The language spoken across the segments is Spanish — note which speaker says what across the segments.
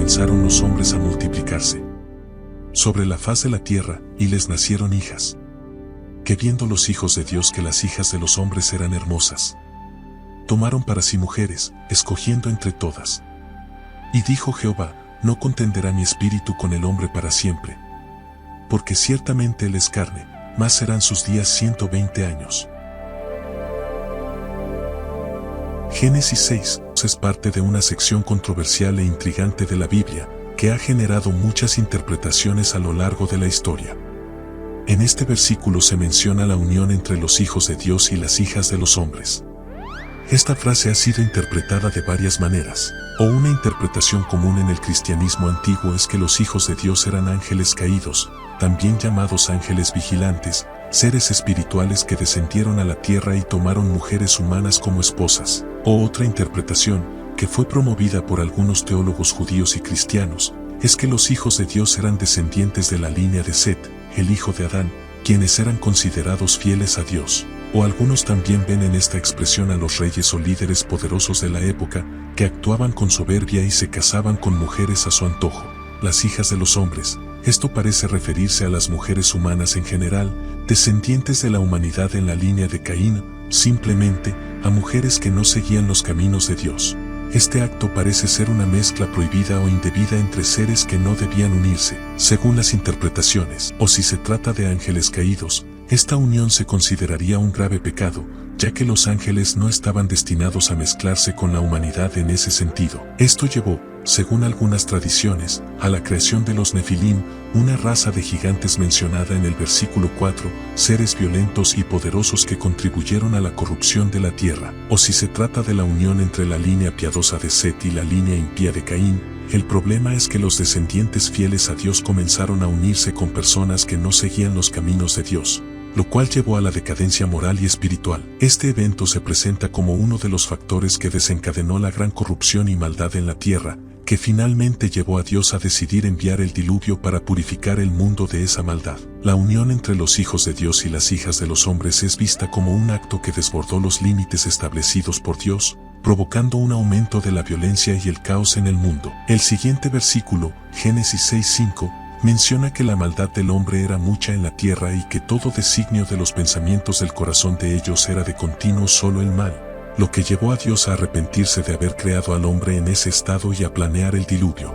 Speaker 1: comenzaron los hombres a multiplicarse sobre la faz de la tierra, y les nacieron hijas. Que viendo los hijos de Dios que las hijas de los hombres eran hermosas, tomaron para sí mujeres, escogiendo entre todas. Y dijo Jehová: no contenderá mi espíritu con el hombre para siempre, porque ciertamente él es carne, mas serán sus días 120 años. Génesis 6 es parte de una sección controversial e intrigante de la Biblia, que ha generado muchas interpretaciones a lo largo de la historia. En este versículo se menciona la unión entre los hijos de Dios y las hijas de los hombres. Esta frase ha sido interpretada de varias maneras, o una interpretación común en el cristianismo antiguo es que los hijos de Dios eran ángeles caídos, también llamados ángeles vigilantes, seres espirituales que descendieron a la tierra y tomaron mujeres humanas como esposas. O otra interpretación, que fue promovida por algunos teólogos judíos y cristianos, es que los hijos de Dios eran descendientes de la línea de Set, el hijo de Adán, quienes eran considerados fieles a Dios. O algunos también ven en esta expresión a los reyes o líderes poderosos de la época, que actuaban con soberbia y se casaban con mujeres a su antojo, las hijas de los hombres. Esto parece referirse a las mujeres humanas en general, descendientes de la humanidad en la línea de Caín, simplemente a mujeres que no seguían los caminos de Dios. Este acto parece ser una mezcla prohibida o indebida entre seres que no debían unirse, según las interpretaciones. O si se trata de ángeles caídos, esta unión se consideraría un grave pecado, ya que los ángeles no estaban destinados a mezclarse con la humanidad en ese sentido. Esto llevó, según algunas tradiciones, a la creación de los Nefilim, una raza de gigantes mencionada en el versículo 4, seres violentos y poderosos que contribuyeron a la corrupción de la tierra. O si se trata de la unión entre la línea piadosa de Set y la línea impía de Caín, el problema es que los descendientes fieles a Dios comenzaron a unirse con personas que no seguían los caminos de Dios, lo cual llevó a la decadencia moral y espiritual. Este evento se presenta como uno de los factores que desencadenó la gran corrupción y maldad en la tierra, que finalmente llevó a Dios a decidir enviar el diluvio para purificar el mundo de esa maldad. La unión entre los hijos de Dios y las hijas de los hombres es vista como un acto que desbordó los límites establecidos por Dios, provocando un aumento de la violencia y el caos en el mundo. El siguiente versículo, Génesis 6:5, menciona que la maldad del hombre era mucha en la tierra y que todo designio de los pensamientos del corazón de ellos era de continuo solo el mal, lo que llevó a Dios a arrepentirse de haber creado al hombre en ese estado y a planear el diluvio.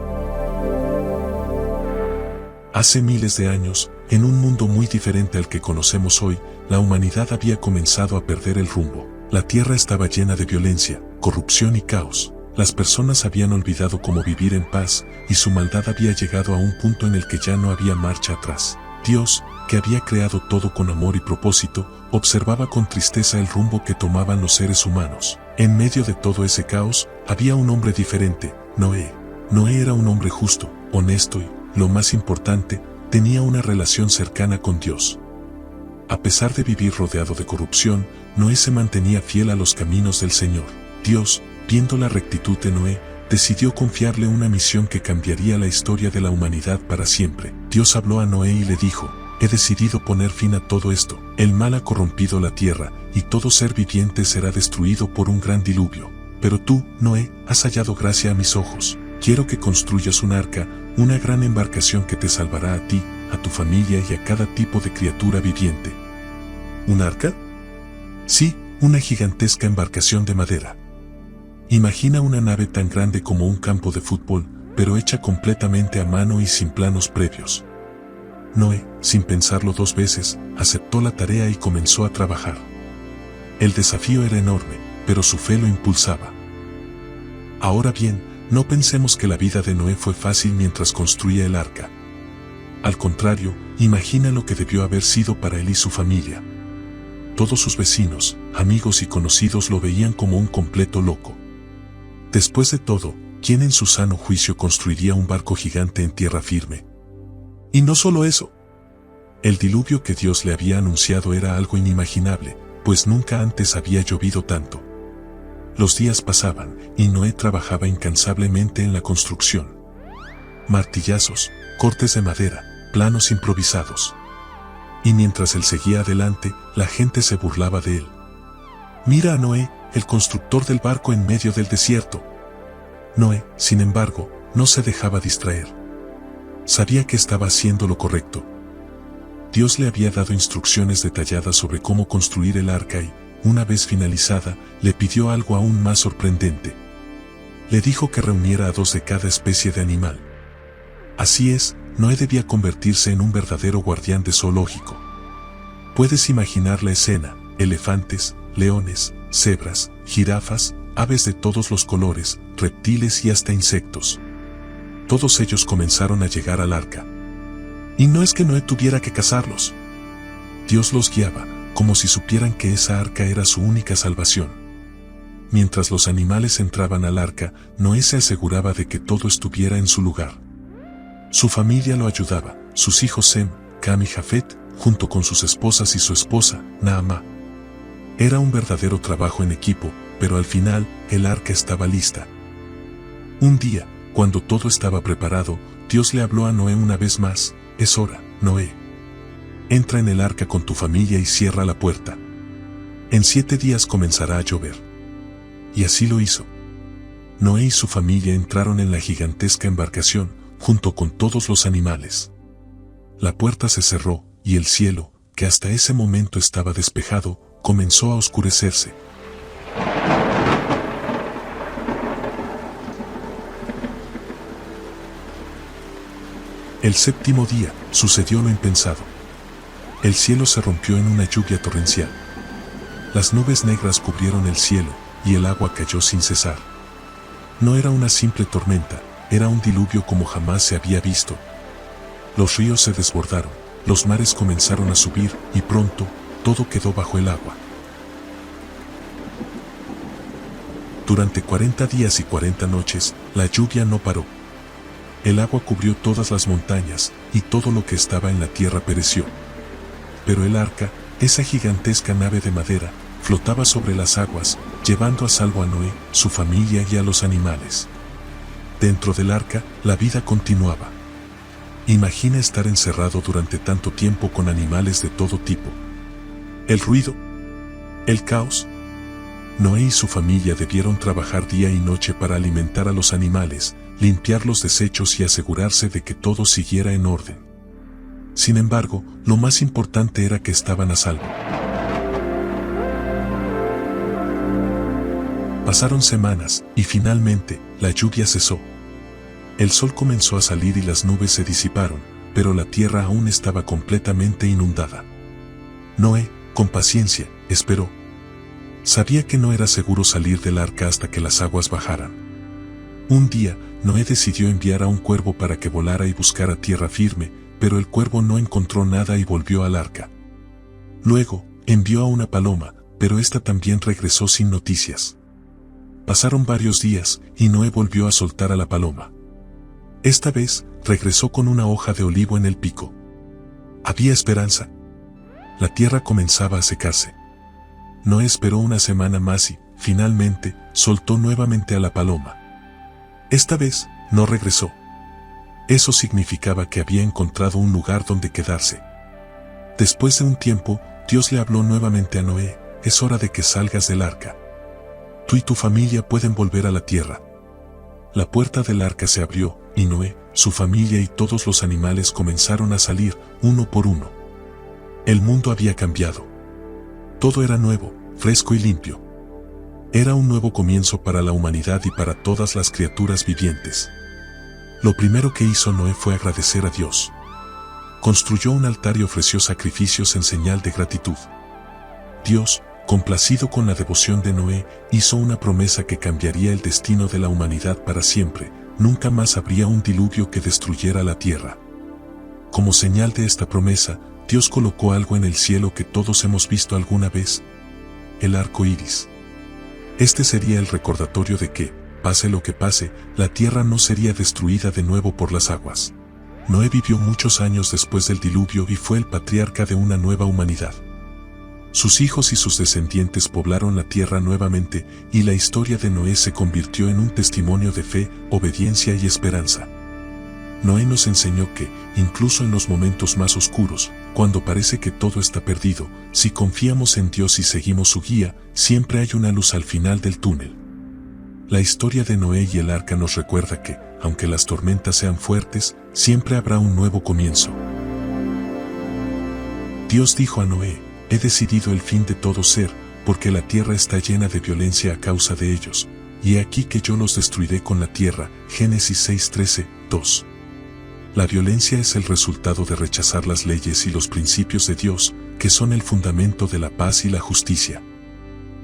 Speaker 1: Hace miles de años, en un mundo muy diferente al que conocemos hoy, la humanidad había comenzado a perder el rumbo. La tierra estaba llena de violencia, corrupción y caos. Las personas habían olvidado cómo vivir en paz, y su maldad había llegado a un punto en el que ya no había marcha atrás. Dios, que había creado todo con amor y propósito, observaba con tristeza el rumbo que tomaban los seres humanos. En medio de todo ese caos, había un hombre diferente, Noé. Noé era un hombre justo, honesto y, lo más importante, tenía una relación cercana con Dios. A pesar de vivir rodeado de corrupción, Noé se mantenía fiel a los caminos del Señor. Dios, viendo la rectitud de Noé, decidió confiarle una misión que cambiaría la historia de la humanidad para siempre. Dios habló a Noé y le dijo: he decidido poner fin a todo esto. El mal ha corrompido la tierra, y todo ser viviente será destruido por un gran diluvio. Pero tú, Noé, has hallado gracia a mis ojos. Quiero que construyas un arca, una gran embarcación que te salvará a ti, a tu familia y a cada tipo de criatura viviente. ¿Un arca? Sí, una gigantesca embarcación de madera. Imagina una nave tan grande como un campo de fútbol, pero hecha completamente a mano y sin planos previos. Noé, sin pensarlo dos veces, aceptó la tarea y comenzó a trabajar. El desafío era enorme, pero su fe lo impulsaba. Ahora bien, no pensemos que la vida de Noé fue fácil mientras construía el arca. Al contrario, imagina lo que debió haber sido para él y su familia. Todos sus vecinos, amigos y conocidos lo veían como un completo loco. Después de todo, ¿quién en su sano juicio construiría un barco gigante en tierra firme? Y no solo eso. El diluvio que Dios le había anunciado era algo inimaginable, pues nunca antes había llovido tanto. Los días pasaban, y Noé trabajaba incansablemente en la construcción. Martillazos, cortes de madera, planos improvisados. Y mientras él seguía adelante, la gente se burlaba de él. Mira a Noé, el constructor del barco en medio del desierto. Noé, sin embargo, no se dejaba distraer. Sabía que estaba haciendo lo correcto. Dios le había dado instrucciones detalladas sobre cómo construir el arca y, una vez finalizada, le pidió algo aún más sorprendente. Le dijo que reuniera a 2 de cada especie de animal. Así es, Noé debía convertirse en un verdadero guardián de zoológico. Puedes imaginar la escena: elefantes, leones, cebras, jirafas, aves de todos los colores, reptiles y hasta insectos. Todos ellos comenzaron a llegar al arca. Y no es que Noé tuviera que cazarlos. Dios los guiaba, como si supieran que esa arca era su única salvación. Mientras los animales entraban al arca, Noé se aseguraba de que todo estuviera en su lugar. Su familia lo ayudaba, sus hijos Sem, Cam y Jafet, junto con sus esposas y su esposa, Naamá. Era un verdadero trabajo en equipo, pero al final, el arca estaba lista. Un día, cuando todo estaba preparado, Dios le habló a Noé una vez más: «Es hora, Noé. Entra en el arca con tu familia y cierra la puerta. En 7 días comenzará a llover». Y así lo hizo. Noé y su familia entraron en la gigantesca embarcación, junto con todos los animales. La puerta se cerró, y el cielo, que hasta ese momento estaba despejado, comenzó a oscurecerse. El 7º día, sucedió lo impensado. El cielo se rompió en una lluvia torrencial. Las nubes negras cubrieron el cielo, y el agua cayó sin cesar. No era una simple tormenta, era un diluvio como jamás se había visto. Los ríos se desbordaron, los mares comenzaron a subir, y pronto, todo quedó bajo el agua. Durante 40 días y 40 noches, la lluvia no paró. El agua cubrió todas las montañas, y todo lo que estaba en la tierra pereció. Pero el arca, esa gigantesca nave de madera, flotaba sobre las aguas, llevando a salvo a Noé, su familia y a los animales. Dentro del arca, la vida continuaba. Imagina estar encerrado durante tanto tiempo con animales de todo tipo. El ruido, el caos. Noé y su familia debieron trabajar día y noche para alimentar a los animales, limpiar los desechos y asegurarse de que todo siguiera en orden. Sin embargo, lo más importante era que estaban a salvo. Pasaron semanas, y finalmente, la lluvia cesó. El sol comenzó a salir y las nubes se disiparon, pero la tierra aún estaba completamente inundada. Noé, con paciencia, esperó. Sabía que no era seguro salir del arca hasta que las aguas bajaran. Un día, Noé decidió enviar a un cuervo para que volara y buscara tierra firme, pero el cuervo no encontró nada y volvió al arca. Luego, envió a una paloma, pero esta también regresó sin noticias. Pasaron varios días, y Noé volvió a soltar a la paloma. Esta vez, regresó con una hoja de olivo en el pico. Había esperanza. La tierra comenzaba a secarse. Noé esperó una semana más y, finalmente, soltó nuevamente a la paloma. Esta vez, no regresó. Eso significaba que había encontrado un lugar donde quedarse. Después de un tiempo, Dios le habló nuevamente a Noé: «Es hora de que salgas del arca. Tú y tu familia pueden volver a la tierra». La puerta del arca se abrió, y Noé, su familia y todos los animales comenzaron a salir, uno por uno. El mundo había cambiado. Todo era nuevo, fresco y limpio. Era un nuevo comienzo para la humanidad y para todas las criaturas vivientes. Lo primero que hizo Noé fue agradecer a Dios. Construyó un altar y ofreció sacrificios en señal de gratitud. Dios, complacido con la devoción de Noé, hizo una promesa que cambiaría el destino de la humanidad para siempre. Nunca más habría un diluvio que destruyera la tierra. Como señal de esta promesa, Dios colocó algo en el cielo que todos hemos visto alguna vez: el arco iris. Este sería el recordatorio de que, pase lo que pase, la tierra no sería destruida de nuevo por las aguas. Noé vivió muchos años después del diluvio y fue el patriarca de una nueva humanidad. Sus hijos y sus descendientes poblaron la tierra nuevamente, y la historia de Noé se convirtió en un testimonio de fe, obediencia y esperanza. Noé nos enseñó que, incluso en los momentos más oscuros, cuando parece que todo está perdido, si confiamos en Dios y seguimos su guía, siempre hay una luz al final del túnel. La historia de Noé y el arca nos recuerda que, aunque las tormentas sean fuertes, siempre habrá un nuevo comienzo. Dios dijo a Noé: he decidido el fin de todo ser, porque la tierra está llena de violencia a causa de ellos, y he aquí que yo los destruiré con la tierra. Génesis 6:13, 2. La violencia es el resultado de rechazar las leyes y los principios de Dios, que son el fundamento de la paz y la justicia.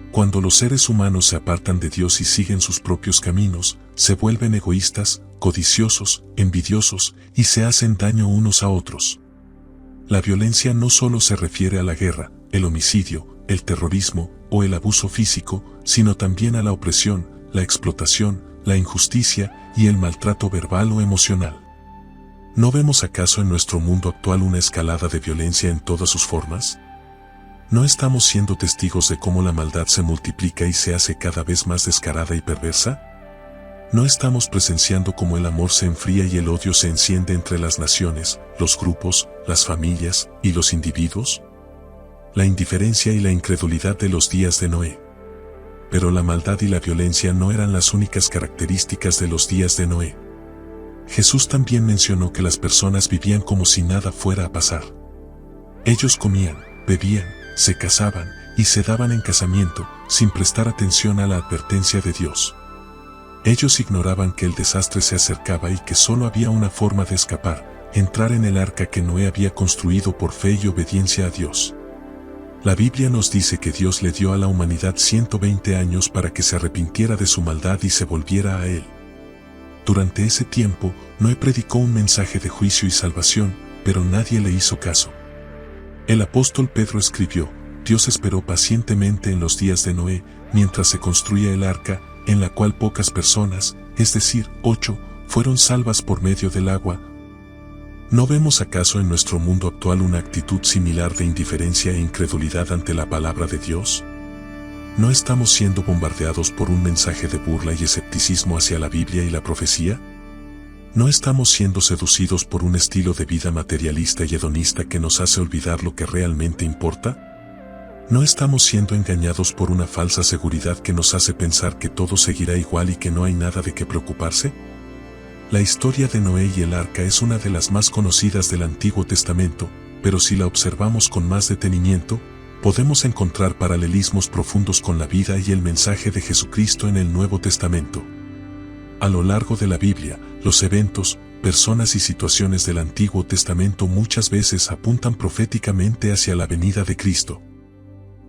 Speaker 1: Cuando los seres humanos se apartan de Dios y siguen sus propios caminos, se vuelven egoístas, codiciosos, envidiosos, y se hacen daño unos a otros. La violencia no solo se refiere a la guerra, el homicidio, el terrorismo o el abuso físico, sino también a la opresión, la explotación, la injusticia y el maltrato verbal o emocional. ¿No vemos acaso en nuestro mundo actual una escalada de violencia en todas sus formas? ¿No estamos siendo testigos de cómo la maldad se multiplica y se hace cada vez más descarada y perversa? ¿No estamos presenciando cómo el amor se enfría y el odio se enciende entre las naciones, los grupos, las familias y los individuos? La indiferencia y la incredulidad de los días de Noé. Pero la maldad y la violencia no eran las únicas características de los días de Noé. Jesús también mencionó que las personas vivían como si nada fuera a pasar. Ellos comían, bebían, se casaban y se daban en casamiento, sin prestar atención a la advertencia de Dios. Ellos ignoraban que el desastre se acercaba y que solo había una forma de escapar: entrar en el arca que Noé había construido por fe y obediencia a Dios. La Biblia nos dice que Dios le dio a la humanidad 120 años para que se arrepintiera de su maldad y se volviera a Él. Durante ese tiempo, Noé predicó un mensaje de juicio y salvación, pero nadie le hizo caso. El apóstol Pedro escribió: Dios esperó pacientemente en los días de Noé, mientras se construía el arca, en la cual pocas personas, es decir, 8, fueron salvas por medio del agua. ¿No vemos acaso en nuestro mundo actual una actitud similar de indiferencia e incredulidad ante la palabra de Dios? ¿No estamos siendo bombardeados por un mensaje de burla y escepticismo hacia la Biblia y la profecía? ¿No estamos siendo seducidos por un estilo de vida materialista y hedonista que nos hace olvidar lo que realmente importa? ¿No estamos siendo engañados por una falsa seguridad que nos hace pensar que todo seguirá igual y que no hay nada de qué preocuparse? La historia de Noé y el arca es una de las más conocidas del Antiguo Testamento, pero si la observamos con más detenimiento, podemos encontrar paralelismos profundos con la vida y el mensaje de Jesucristo en el Nuevo Testamento. A lo largo de la Biblia, los eventos, personas y situaciones del Antiguo Testamento muchas veces apuntan proféticamente hacia la venida de Cristo.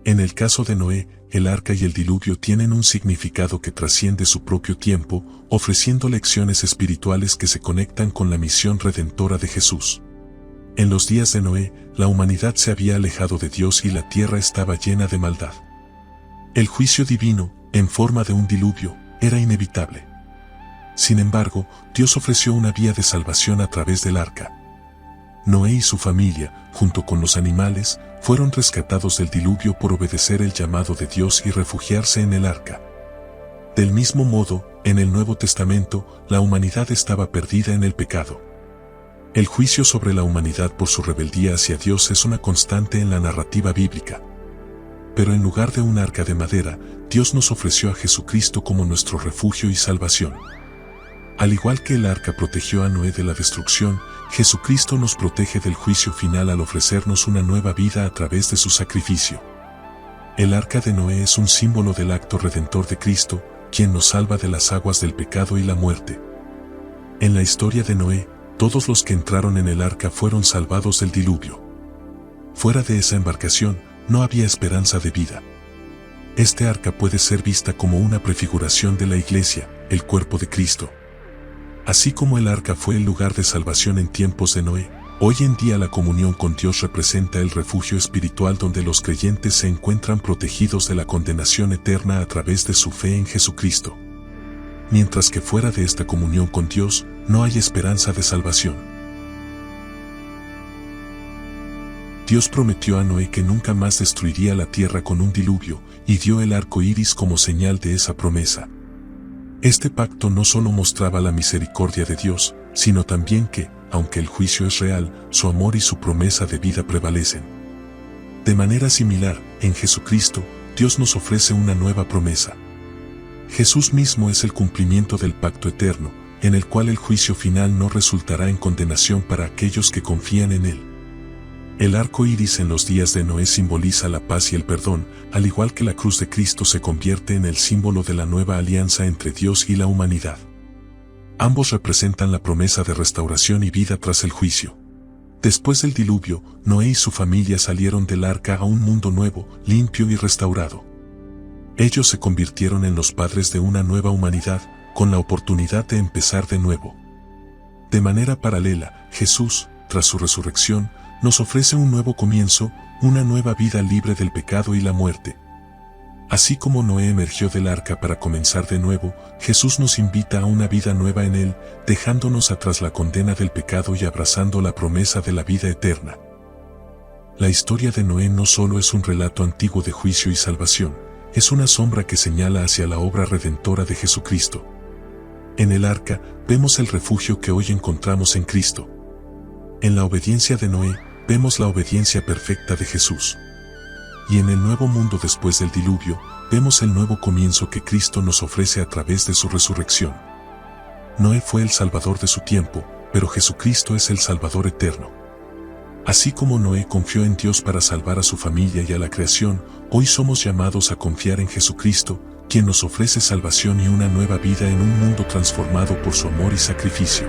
Speaker 1: En el caso de Noé, el arca y el diluvio tienen un significado que trasciende su propio tiempo, ofreciendo lecciones espirituales que se conectan con la misión redentora de Jesús. En los días de Noé, la humanidad se había alejado de Dios y la tierra estaba llena de maldad. El juicio divino, en forma de un diluvio, era inevitable. Sin embargo, Dios ofreció una vía de salvación a través del arca. Noé y su familia, junto con los animales, fueron rescatados del diluvio por obedecer el llamado de Dios y refugiarse en el arca. Del mismo modo, en el Nuevo Testamento, la humanidad estaba perdida en el pecado. El juicio sobre la humanidad por su rebeldía hacia Dios es una constante en la narrativa bíblica. Pero en lugar de un arca de madera, Dios nos ofreció a Jesucristo como nuestro refugio y salvación. Al igual que el arca protegió a Noé de la destrucción, Jesucristo nos protege del juicio final al ofrecernos una nueva vida a través de su sacrificio. El arca de Noé es un símbolo del acto redentor de Cristo, quien nos salva de las aguas del pecado y la muerte. En la historia de Noé, todos los que entraron en el arca fueron salvados del diluvio. Fuera de esa embarcación, no había esperanza de vida. Este arca puede ser vista como una prefiguración de la Iglesia, el cuerpo de Cristo. Así como el arca fue el lugar de salvación en tiempos de Noé, hoy en día la comunión con Dios representa el refugio espiritual donde los creyentes se encuentran protegidos de la condenación eterna a través de su fe en Jesucristo. Mientras que fuera de esta comunión con Dios, no hay esperanza de salvación. Dios prometió a Noé que nunca más destruiría la tierra con un diluvio, y dio el arco iris como señal de esa promesa. Este pacto no solo mostraba la misericordia de Dios, sino también que, aunque el juicio es real, su amor y su promesa de vida prevalecen. De manera similar, en Jesucristo, Dios nos ofrece una nueva promesa. Jesús mismo es el cumplimiento del pacto eterno, en el cual el juicio final no resultará en condenación para aquellos que confían en Él. El arco iris en los días de Noé simboliza la paz y el perdón, al igual que la cruz de Cristo se convierte en el símbolo de la nueva alianza entre Dios y la humanidad. Ambos representan la promesa de restauración y vida tras el juicio. Después del diluvio, Noé y su familia salieron del arca a un mundo nuevo, limpio y restaurado. Ellos se convirtieron en los padres de una nueva humanidad, con la oportunidad de empezar de nuevo. De manera paralela, Jesús, tras su resurrección, nos ofrece un nuevo comienzo, una nueva vida libre del pecado y la muerte. Así como Noé emergió del arca para comenzar de nuevo, Jesús nos invita a una vida nueva en Él, dejándonos atrás la condena del pecado y abrazando la promesa de la vida eterna. La historia de Noé no solo es un relato antiguo de juicio y salvación, es una sombra que señala hacia la obra redentora de Jesucristo. En el arca, vemos el refugio que hoy encontramos en Cristo. En la obediencia de Noé, vemos la obediencia perfecta de Jesús. Y en el nuevo mundo después del diluvio, vemos el nuevo comienzo que Cristo nos ofrece a través de su resurrección. Noé fue el salvador de su tiempo, pero Jesucristo es el Salvador eterno. Así como Noé confió en Dios para salvar a su familia y a la creación, hoy somos llamados a confiar en Jesucristo, quien nos ofrece salvación y una nueva vida en un mundo transformado por su amor y sacrificio.